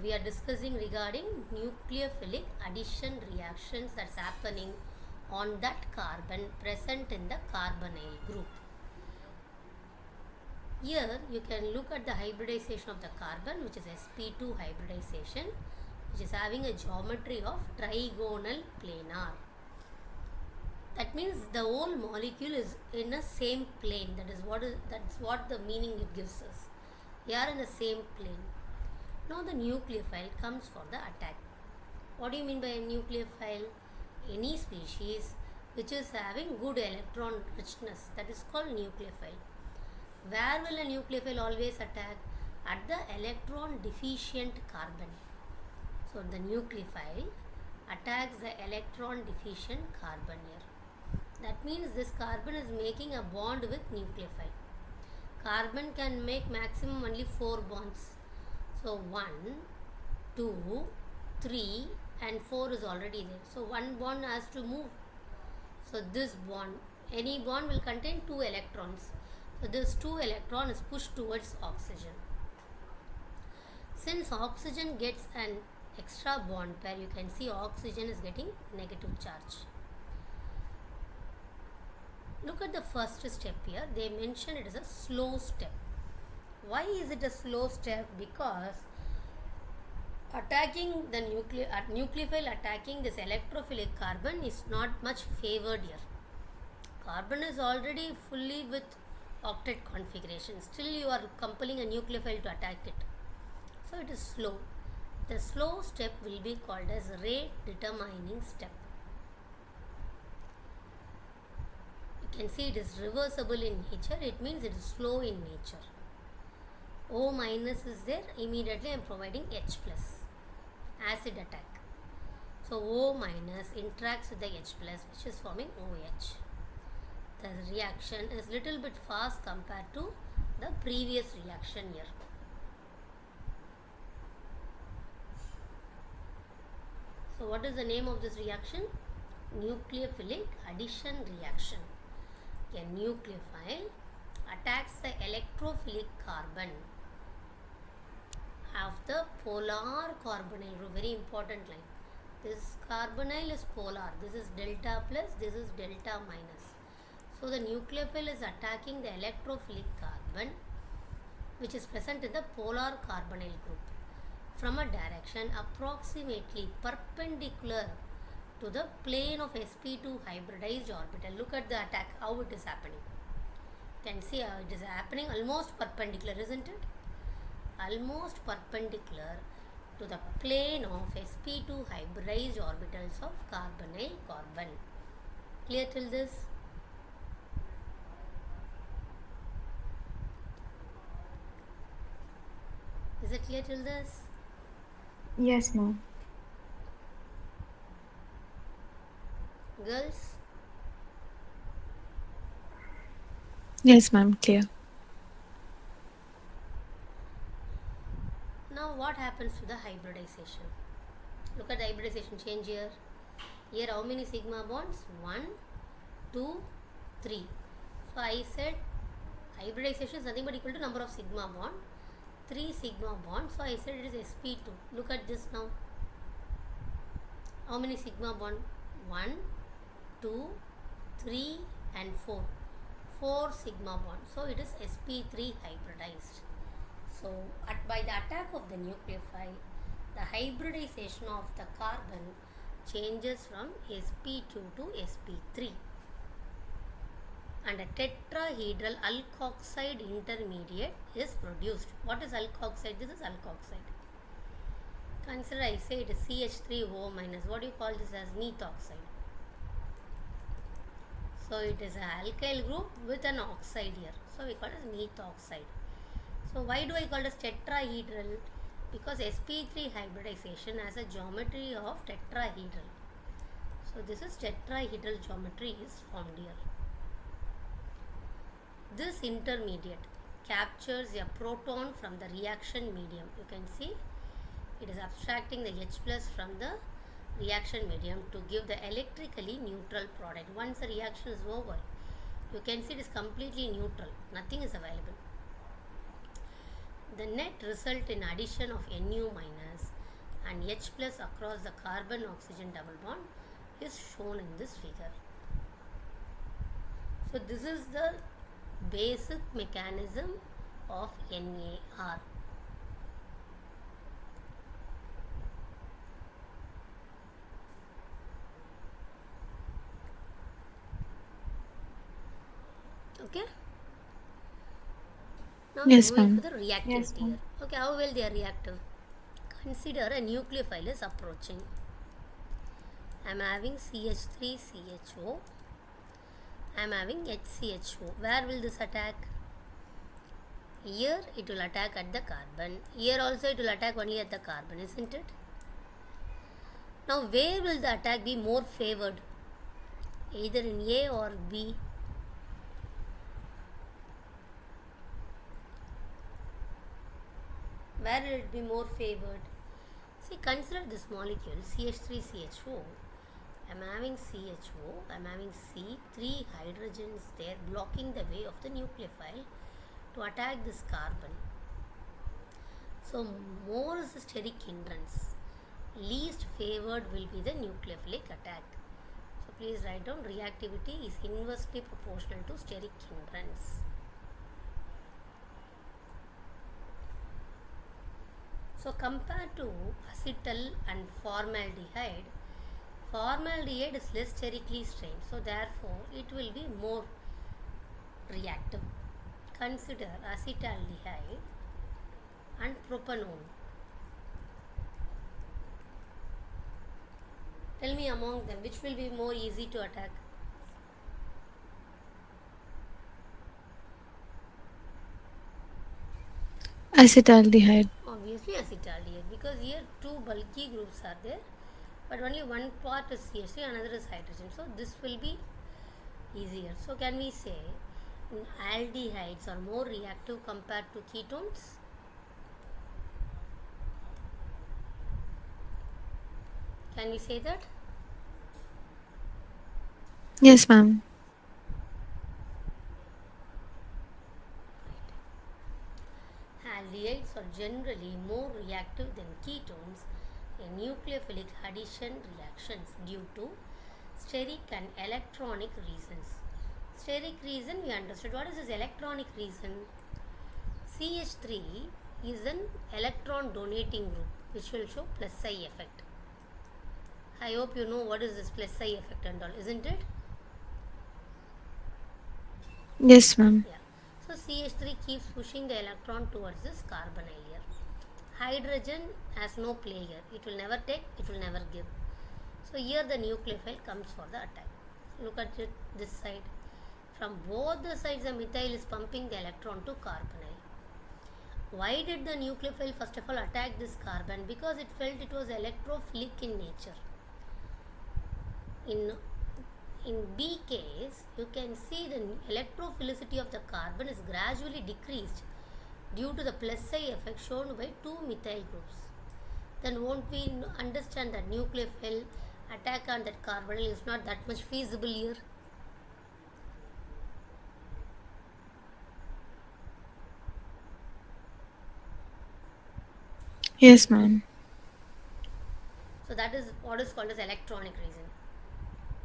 we are discussing regarding nucleophilic addition reactions that's happening on that carbon present in the carbonyl group. Here you can look at the hybridization of the carbon, which is sp2 hybridization, which is having a geometry of trigonal planar. That means the whole molecule is in a same plane. That's what the meaning it gives us. They are in the same plane. Now the nucleophile comes for the attack. What do you mean by a nucleophile? Any species which is having good electron richness, that is called nucleophile. Where will a nucleophile always attack? At the electron deficient carbon. So the nucleophile attacks the electron deficient carbon here. That means this carbon is making a bond with nucleophile. Carbon can make maximum only 4 bonds. So 1, 2, 3 and 4 is already there. So one bond has to move. So this bond, any bond will contain 2 electrons. So this 2 electron is pushed towards oxygen. Since oxygen gets an extra bond pair, you can see oxygen is getting negative charge. Look at the first step here. They mention it as a slow step. Why is it a slow step? Because attacking the nucleophile attacking this electrophilic carbon is not much favored here. Carbon is already fully with octet configuration. Still you are compelling a nucleophile to attack it. So it is slow. The slow step will be called as rate determining step. You can see it is reversible in nature. It means it is slow in nature. O minus is there. Immediately I am providing H plus. Acid attack. So O minus interacts with the H plus, which is forming OH. The reaction is little bit fast compared to the previous reaction here. So what is the name of this reaction? Nucleophilic addition reaction. A nucleophile attacks the electrophilic carbon of the polar carbonyl group. Very important line. This carbonyl is polar. This is delta plus, this is delta minus. So the nucleophile is attacking the electrophilic carbon which is present in the polar carbonyl group from a direction approximately perpendicular to the plane of sp2 hybridized orbital. Look at the attack, how it is happening. You can see it is happening almost perpendicular, isn't it? Almost perpendicular to the plane of sp2 hybridized orbitals of carbonyl carbon. Clear till this? Is it clear till this? Yes, ma'am. Girls? Yes, ma'am, clear. Now what happens to the hybridization? Look at the hybridization change here. Here how many sigma bonds? 1, 2, 3. So I said hybridization is nothing but equal to number of sigma bond. 3 sigma bonds. So I said it is sp2. Look at this now. How many sigma bond? 1, 2, 3 and 4. 4 sigma bond. So it is sp3 hybridized. So by the attack of the nucleophile, the hybridization of the carbon changes from sp2 to sp3 and a tetrahedral alkoxide intermediate is produced. What is alkoxide? This is alkoxide. Consider I say it is CH3O minus. What do you call this as? Methoxide. So it is an alkyl group with an oxide here. So we call it as methoxide. So why do I call it as tetrahedral? Because sp3 hybridization has a geometry of tetrahedral. So this is tetrahedral geometry is formed here. This intermediate captures a proton from the reaction medium. You can see it is abstracting the H plus from the reaction medium to give the electrically neutral product. Once the reaction is over, you can see it is completely neutral. Nothing is available. the net result in addition of Nu minus and H plus across the carbon oxygen double bond is shown in this figure. So this is the basic mechanism of NAR. Okay. Now Yes, we are moving ma'am. to the reactivity Yes, ma'am. here. Okay, how well they are reactive? Consider a nucleophile is approaching. I am having CH3CHO. I am having HCHO. Where will this attack? Here it will attack at the carbon. Here also it will attack only at the carbon, isn't it? Now where will the attack be more favored? Either in A or B. Where will it be more favored? See, consider this molecule CH3CHO. I am having CHO, I am having C, 3 hydrogens there blocking the way of the nucleophile to attack this carbon. So more is the steric hindrance. Least favored will be the nucleophilic attack. So please write down reactivity is inversely proportional to steric hindrance. So compared to acetal and formaldehyde, formaldehyde is less sterically strained, so therefore it will be more reactive. Consider acetaldehyde and propanone. Tell me among them which will be more easy to attack. Acetaldehyde. Obviously acetaldehyde, because here two bulky groups are there, but only one part is CH3, another is hydrogen, so this will be easier. So can we say aldehydes are more reactive compared to ketones? Can we say that? Yes, ma'am. Aldehydes are generally more reactive than ketones in nucleophilic addition reactions due to steric and electronic reasons. Steric reason we understood. What is this electronic reason? CH3 is an electron donating group which will show plus psi effect. I hope you know what is this plus psi effect and all, isn't it? Yes, ma'am. Yeah. So CH3 keeps pushing the electron towards this carbonyl here. Hydrogen has no play here. It will never take, it will never give. So here the nucleophile comes for the attack. Look at it, this side. From both the sides the methyl is pumping the electron to carbonyl. Why did the nucleophile first of all attack this carbon? Because it felt it was electrophilic in nature. In B case, you can see the electrophilicity of the carbon is gradually decreased due to the plus psi effect shown by two methyl groups. Then won't we understand that nucleophile attack on that carbonyl is not that much feasible here? Yes, ma'am. So that is what is called as electronic reason.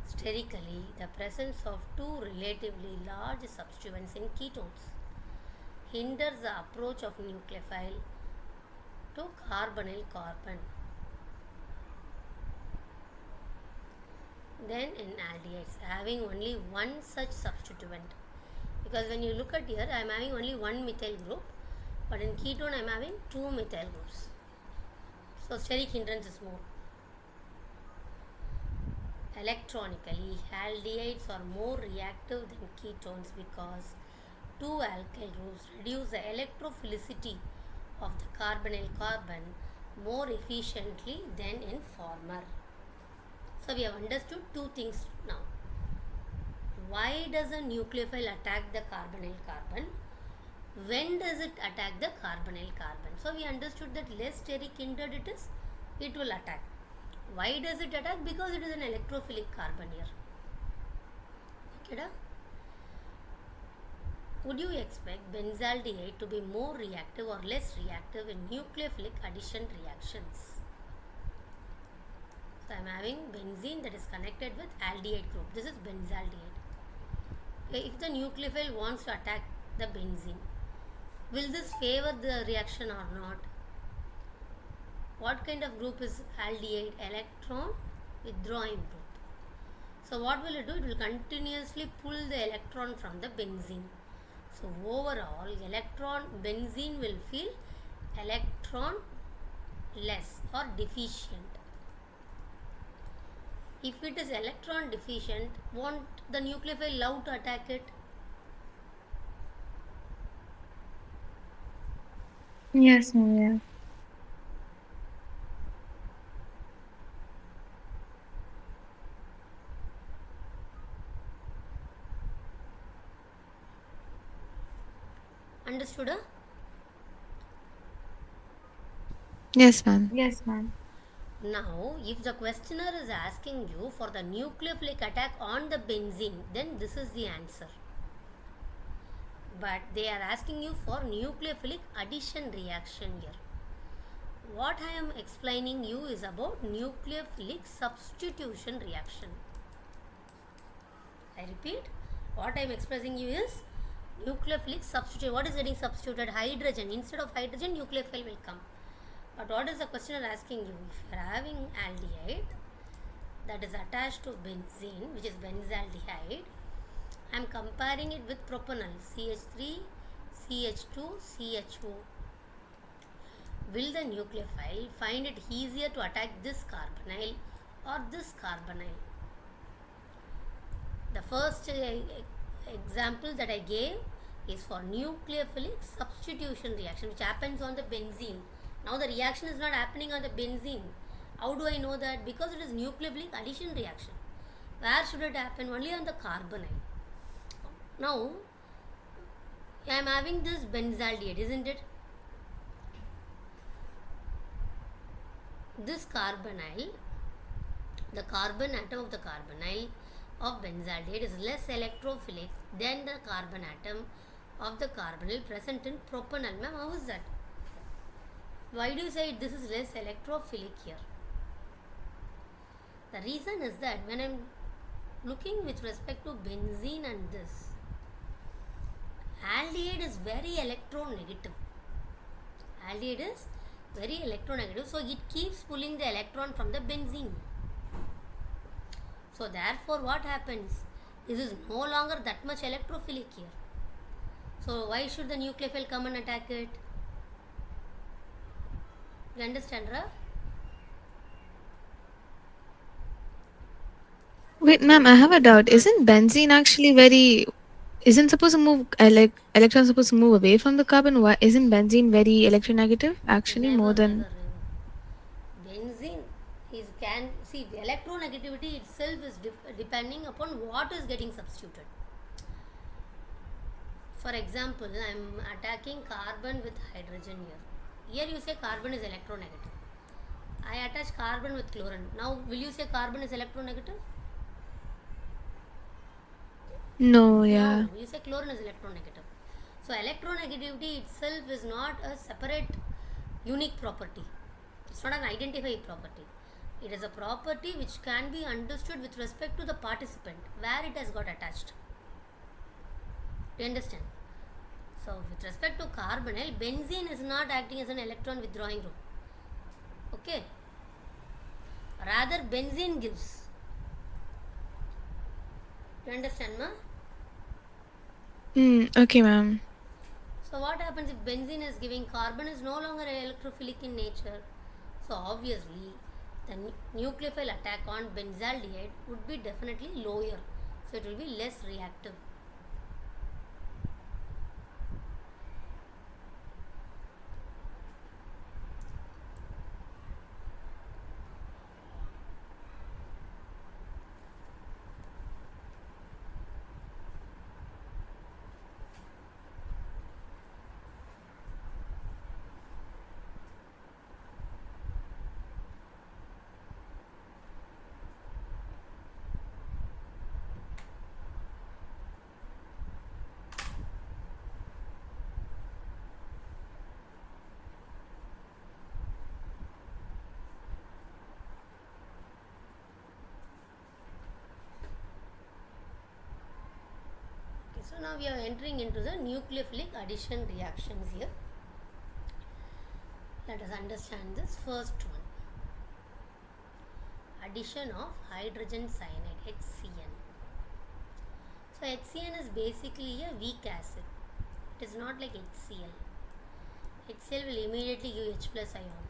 Sterically, the presence of two relatively large substituents in ketones hinders the approach of nucleophile to carbonyl carbon. Then in aldehydes, having only one such substituent, because when you look at here, I am having only one methyl group, but in ketone I am having two methyl groups. So steric hindrance is more. Electronically, aldehydes are more reactive than ketones because two alkyl groups reduce the electrophilicity of the carbonyl carbon more efficiently than in former. So we have understood two things now. Why does a nucleophile attack the carbonyl carbon? When does it attack the carbonyl carbon? So we understood that less steric hindered it is, it will attack. Why does it attack? Because it is an electrophilic carbon here. Okay, Would you expect benzaldehyde to be more reactive or less reactive in nucleophilic addition reactions? So I am having benzene that is connected with aldehyde group. This is benzaldehyde. If the nucleophile wants to attack the benzene, will this favor the reaction or not? What kind of group is aldehyde? Electron withdrawing group. So what will it do? It will continuously pull the electron from the benzene. So overall, benzene will feel electron less or deficient. If it is electron deficient, won't the nucleophile love to attack it? Yes, ma'am. Yeah. Understood? Huh? Yes, ma'am. Yes, ma'am. Now, if the questioner is asking you for the nucleophilic attack on the benzene, then this is the answer. But they are asking you for nucleophilic addition reaction here. What I am explaining you is about nucleophilic substitution reaction. I repeat, what I am expressing you is nucleophilic substitution. What is getting substituted? Hydrogen. Instead of hydrogen, nucleophile will come. But what is the questioner asking you? If you are having aldehyde that is attached to benzene, which is benzaldehyde, I am comparing it with propanol, CH3, CH2, CHO. Will the nucleophile find it easier to attack this carbonyl or this carbonyl? The first example that I gave is for nucleophilic substitution reaction, which happens on the benzene. Now the reaction is not happening on the benzene. How do I know that? Because it is nucleophilic addition reaction. Where should it happen? Only on the carbonyl. Now I am having this benzaldehyde, isn't it? This carbonyl, the carbon atom of the carbonyl of benzaldehyde is less electrophilic than the carbon atom of the carbonyl present in propanol. Ma'am, how is that? Why do you say this is less electrophilic here? The reason is that when I am looking with respect to benzene and this, aldehyde is very electronegative. Aldehyde is very electronegative, so it keeps pulling the electron from the benzene. So therefore what happens? This is no longer that much electrophilic here. So why should the nucleophile come and attack it? You understand, Ra? Wait, ma'am, I have a doubt. Isn't benzene actually very isn't supposed to move electrons supposed to move away from the carbon? Why isn't benzene very electronegative actually more than Benzene is can see electronegativity itself is depending upon what is getting substituted. For example, I am attacking carbon with hydrogen here. Here you say carbon is electronegative. I attach carbon with chlorine. Now will you say carbon is electronegative? no, yeah. No, you say chlorine is electronegative. So electronegativity itself is not a separate unique property. It's not an identified property. It is a property which can be understood with respect to the participant where it has got attached. Do you understand? So with respect to carbonyl, benzene is not acting as an electron withdrawing group. Okay. Rather benzene gives. Do you understand, ma? Okay, ma'am. So what happens if benzene is giving? Carbon is no longer electrophilic in nature. So obviously the nucleophile attack on benzaldehyde would be definitely lower. So it will be less reactive. So now we are entering into the nucleophilic addition reactions here. Let us understand this first one. Addition of hydrogen cyanide, HCN. So HCN is basically a weak acid. It is not like HCl. HCl will immediately give H plus ion.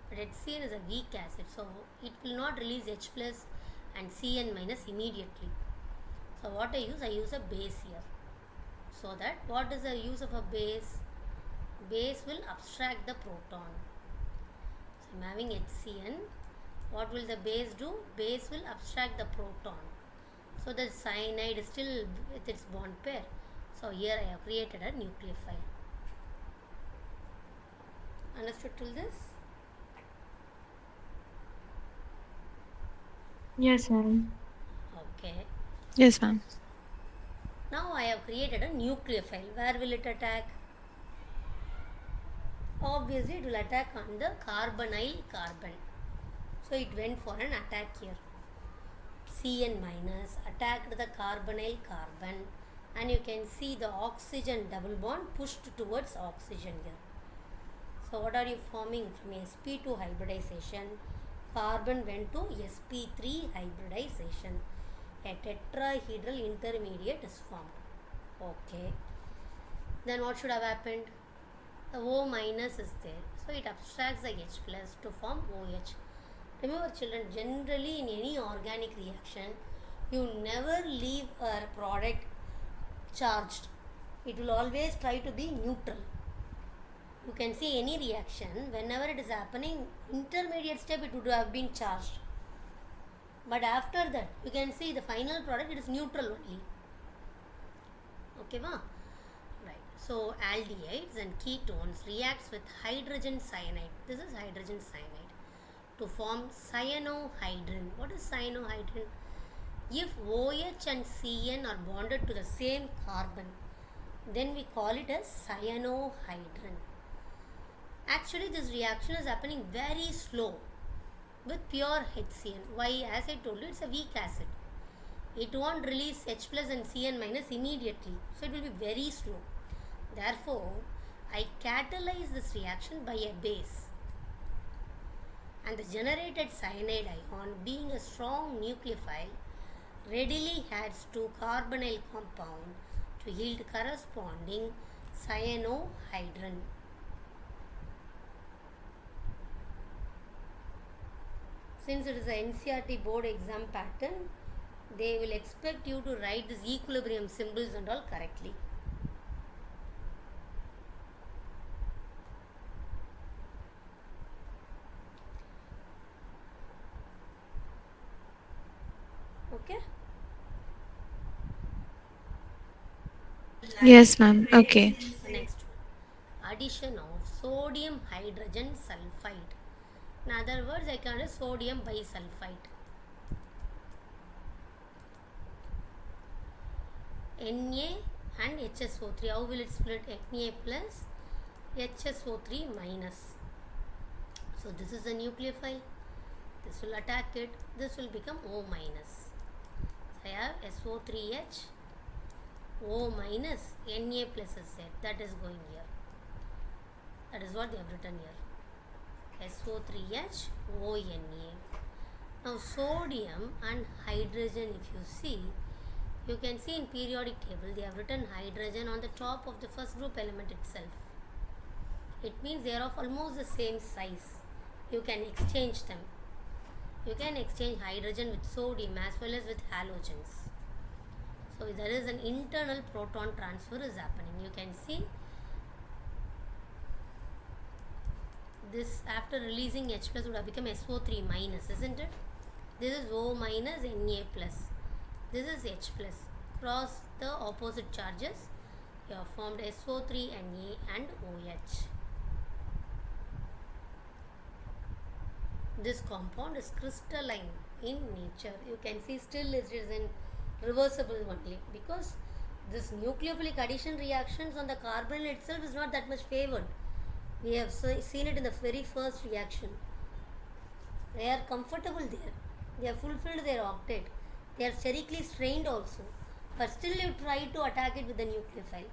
But HCN is a weak acid, so it will not release H plus and Cn minus immediately. So what I use a base here. So that what is the use of a base? Base will abstract the proton. So I am having HCN. What will the base do? Base will abstract the proton. So the cyanide is still with its bond pair. So here I have created a nucleophile. Understood till this? Yes, ma'am. Okay. Yes, ma'am. Now I have created a nucleophile. Where will it attack? Obviously it will attack on the carbonyl carbon. So it went for an attack here. Cn minus attacked the carbonyl carbon, and you can see the oxygen double bond pushed towards oxygen here. So what are you forming from sp2 hybridization? Carbon went to sp3 hybridization. A tetrahedral intermediate is formed. Okay. Then what should have happened? The O minus is there. So it abstracts the H plus to form OH. Remember children, generally in any organic reaction, you never leave a product charged. It will always try to be neutral. You can see any reaction, whenever it is happening, intermediate step it would have been charged. But after that, you can see the final product, it is neutral only. Okay, ma? Right. So, aldehydes and ketones reacts with hydrogen cyanide. This is hydrogen cyanide to form cyanohydrin. What is cyanohydrin? If OH and Cn are bonded to the same carbon, then we call it as cyanohydrin. Actually, this reaction is happening very slow with pure HCN. Why? As I told you, it's a weak acid. It won't release H plus and Cn minus immediately. So, it will be very slow. Therefore, I catalyze this reaction by a base. And the generated cyanide ion, being a strong nucleophile, readily adds to carbonyl compound to yield corresponding cyanohydrin. Since it is an NCERT board exam pattern, they will expect you to write these equilibrium symbols and all correctly. Okay? Yes, ma'am. Okay. Next one. Addition of sodium hydrogen sulfide. In other words, I call it sodium bisulfite. Na and HSO3. How will it split? Na plus HSO3 minus. So this is a nucleophile. This will attack it. This will become O minus. So I have SO3H, O minus, Na plus is there. That is going here. That is what they have written here. SO3H, ONA. Now sodium and hydrogen, if you see, you can see in periodic table they have written hydrogen on the top of the first group element itself. It means they are of almost the same size. You can exchange them. You can exchange hydrogen with sodium as well as with halogens. So there is an internal proton transfer is happening. You can see this after releasing H plus would have become SO3 minus, isn't it? This is O minus Na plus. This is H plus. Cross the opposite charges. You have formed SO3 Na and OH. This compound is crystalline in nature. You can see still it is in reversible only because this nucleophilic addition reactions on the carbonyl itself is not that much favored. We have seen it in the very first reaction. They are comfortable there. They have fulfilled their octet. They are sterically strained also. but still you try to attack it with the nucleophile.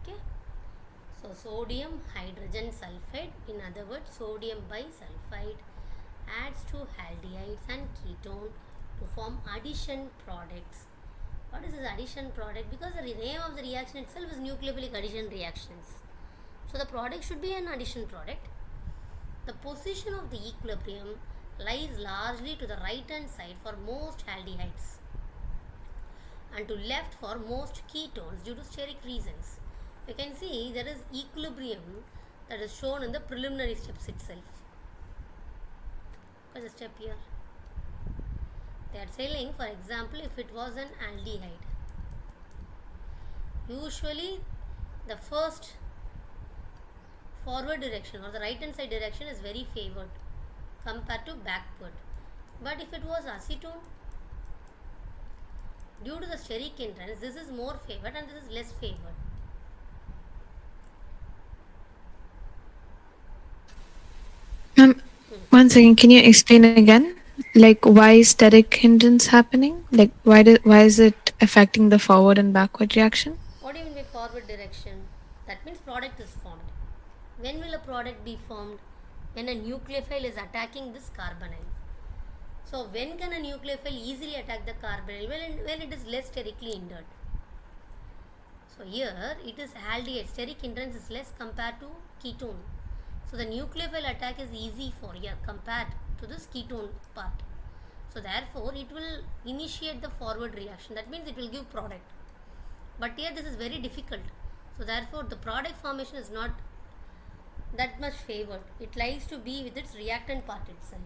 Okay, so sodium hydrogen sulfide, in other words sodium bisulfide, adds to aldehydes and ketone to form addition products. What is this addition product? Because the name of the reaction itself is nucleophilic addition reactions, so the product should be an addition product. The position of the equilibrium lies largely to the right hand side for most aldehydes and to left for most ketones due to steric reasons. You can see there is equilibrium that is shown in the preliminary steps itself. What is the step here? They are telling, for example, if it was an aldehyde, usually the first forward direction or the right hand side direction is very favored compared to backward. But if it was acetone, due to the steric entrance, this is more favored and this is less favored. Ma'am, one second, can you explain again? Like, why is steric hindrance happening? Like, why is it affecting the forward and backward reaction? What do you mean by forward direction? That means product is formed. When will a product be formed? When a nucleophile is attacking this carbonyl. So when can a nucleophile easily attack the carbonyl? When it is less sterically hindered. So here it is aldehyde. Steric hindrance is less compared to ketone. So the nucleophile attack is easy for here compared to this ketone part. So therefore it will initiate the forward reaction. That means it will give product. But here this is very difficult. So therefore the product formation is not that much favored. It lies to be with its reactant part itself.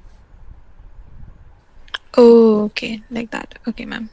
Oh, okay, like that. Okay, ma'am.